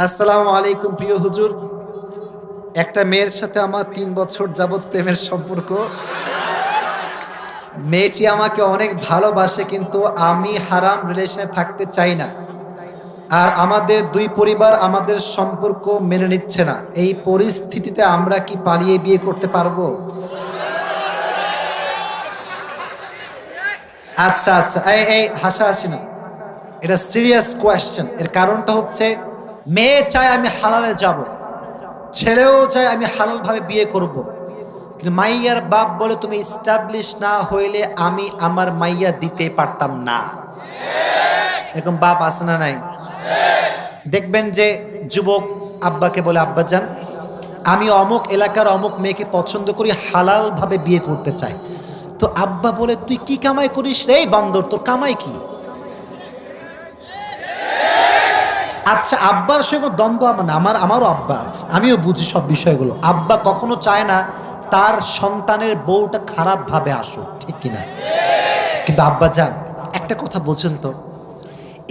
আসসালামু আলাইকুম প্রিয় হুজুর। একটা মেয়ের সাথে আমার ৩ বছর যাবৎ প্রেমের সম্পর্ক। মেয়েটি আমাকে অনেক ভালোবাসে, কিন্তু আমি হারাম রিলেশনে থাকতে চাই না। আর আমাদের দুই পরিবার আমাদের সম্পর্ক মেনে নিচ্ছে না। এই পরিস্থিতিতে আমরা কি পালিয়ে বিয়ে করতে পারবো? আচ্ছা আচ্ছা, এই হাসাহাসি না, এটা সিরিয়াস কোয়েশ্চেন। এর কারণটা হচ্ছে, মেয়ে চায় আমি হালালে যাব, ছেলেও চায় আমি হালালভাবে বিয়ে করব। কিন্তু মাইয়ার বাপ বলে তুমি ইস্টাবলিশ না হইলে আমি আমার মাইয়া দিতে পারতাম না। এরকম বাপ আছে না নাই? দেখবেন যে যুবক আব্বাকে বলে, আব্বাজান আমি অমুক এলাকার অমুক মেয়েকে পছন্দ করি, হালালভাবে বিয়ে করতে চাই। তো আব্বা বলে, তুই কি কামাই করিস রে বান্দর, তোর কামাই কি? আচ্ছা, আব্বার সঙ্গে দ্বন্দ্ব আমার না, আমারও আব্বা আছে, আমিও বুঝি সব বিষয়গুলো। আব্বা কখনো চায় না তার সন্তানের বউটা খারাপভাবে আসুক, ঠিক কিনা? কিন্তু আব্বা যান, একটা কথা বোঝেন তো,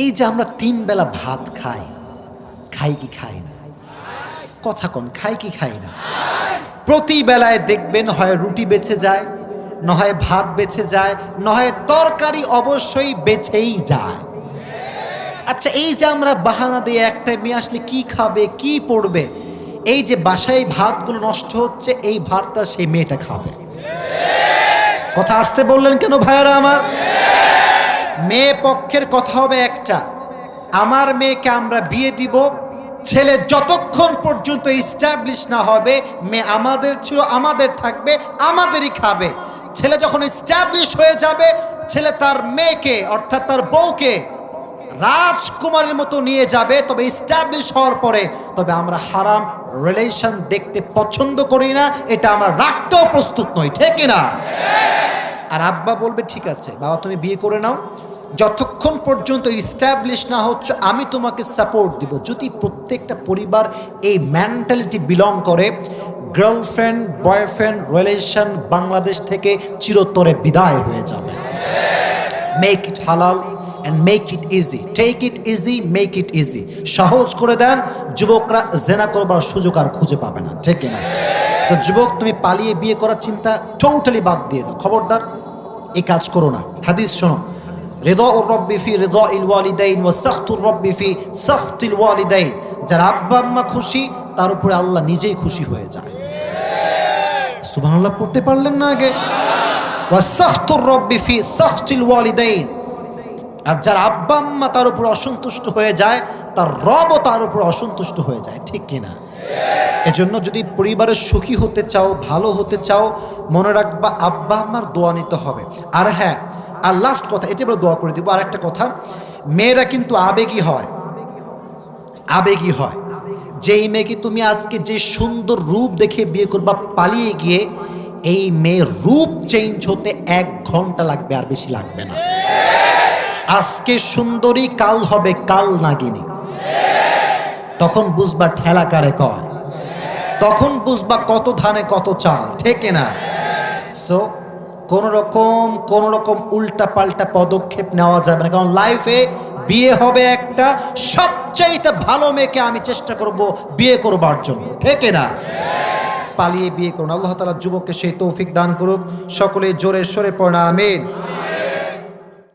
এই যে আমরা 3 বেলা ভাত খাই, খাই কি খাই না? কথা কোন, খাই কি খাই না? প্রতি বেলায় দেখবেন হয় রুটি বেঁচে যায়, নয় ভাত বেঁচে যায়, নয় তরকারি অবশ্যই বেঁচেই যায়। আচ্ছা, এই যে আমরা বাহানা দিয়ে একটা মেয়ে আসলে কি খাবে কি পড়বে, এই যে বাসায় ভাতগুলো নষ্ট হচ্ছে, এই ভাতটা সেই মেয়েটা খাবে। কথা আসতে বললেন কেন ভাইয়ারা আমার? মেয়ে পক্ষের কথা হবে একটা, আমার মেয়েকে আমরা বিয়ে দিব, ছেলে যতক্ষণ পর্যন্ত ইস্টাবলিশ না হবে মেয়ে আমাদের ছিল, আমাদের থাকবে, আমাদেরই খাবে। ছেলে যখন ইস্টাবলিশ হয়ে যাবে, ছেলে তার মেয়েকে অর্থাৎ তার বউকে রাজকুমারের মতো নিয়ে যাবে। তবে ইস্টাবলিশ হওয়ার পরে তবে আমরা হারাম রিলেশন দেখতে পছন্দ করি না, এটা আমরা রাখতেও প্রস্তুত নই, ঠিক না? আর আব্বা বলবে, ঠিক আছে বাবা তুমি বিয়ে করে নাও, যতক্ষণ পর্যন্ত ইস্টাবলিশ না হচ্ছে আমি তোমাকে সাপোর্ট দিব। যদি প্রত্যেকটা পরিবার এই মেন্টালিটি বিলং করে, গার্লফ্রেন্ড বয়ফ্রেন্ড রিলেশন বাংলাদেশ থেকে চিরতরে বিদায় হয়ে যাবে। মেক ইট হালাল and make it easy, take it easy, make it easy। সহজ করে দেন, যুবকরা জেনা করবার সুযোগ আর খুঁজে পাবে না, ঠিক না? তো যুবক, তুমি পালিয়ে বিয়ে করার চিন্তা টোটালি বাদ দিয়ে দাও, খবরদার এই কাজ করো না। হাদিস শোনো, রিদাউর রব্বি ফি রিদাইল ওয়ালিদাইন ওয়া সাখতুর রব্বি ফি সাখতিল ওয়ালিদাইন। যার আব্বা আম্মা খুশি তার উপরে আল্লাহ নিজেই খুশি হয়ে যায়। সুবহানাল্লাহ পড়তে পারলেন না আগে? ওয়া সাখতুর রব্বি ফি সাখতিল ওয়ালিদাইন। আর যার আব্বা আম্মা তার উপর অসন্তুষ্ট হয়ে যায়, তার রবও তার উপর অসন্তুষ্ট হয়ে যায়, ঠিক কিনা? এজন্য যদি পরিবারের সুখী হতে চাও, ভালো হতে চাও, মনে রাখবা আব্বা আম্মার দোয়া নিতে হবে। আর হ্যাঁ, আর লাস্ট কথা, এটা আমরা দোয়া করে দিব। আর একটা কথা, মেয়েরা কিন্তু আবেগী হয়, আবেগী হয়। যেই মেয়েকে তুমি আজকে যে সুন্দর রূপ দেখে বিয়ে করবা, পালিয়ে গিয়ে এই মেয়ের রূপ চেঞ্জ হতে 1 ঘন্টা লাগবে, আর বেশি লাগবে না। আজকে সুন্দরী কাল হবে কাল নাগিনী। তখন বুঝবা ঠেলা কারে কয়, তখন বুঝবা কত ধানে কত চাল, ঠিক না? সো কোন রকম উল্টা পাল্টা পদক্ষেপ নেওয়া যাবে না, কারণ লাইফে বিয়ে হবে একটা, সবচাইতে ভালো মেয়েকে আমি চেষ্টা করব বিয়ে করবার জন্য, ঠিক না? পালিয়ে বিয়ে করুন। আল্লাহ তাআলা যুবককে সেই তৌফিক দান করুক। সকলে জোরে সরে পড়া আমিন।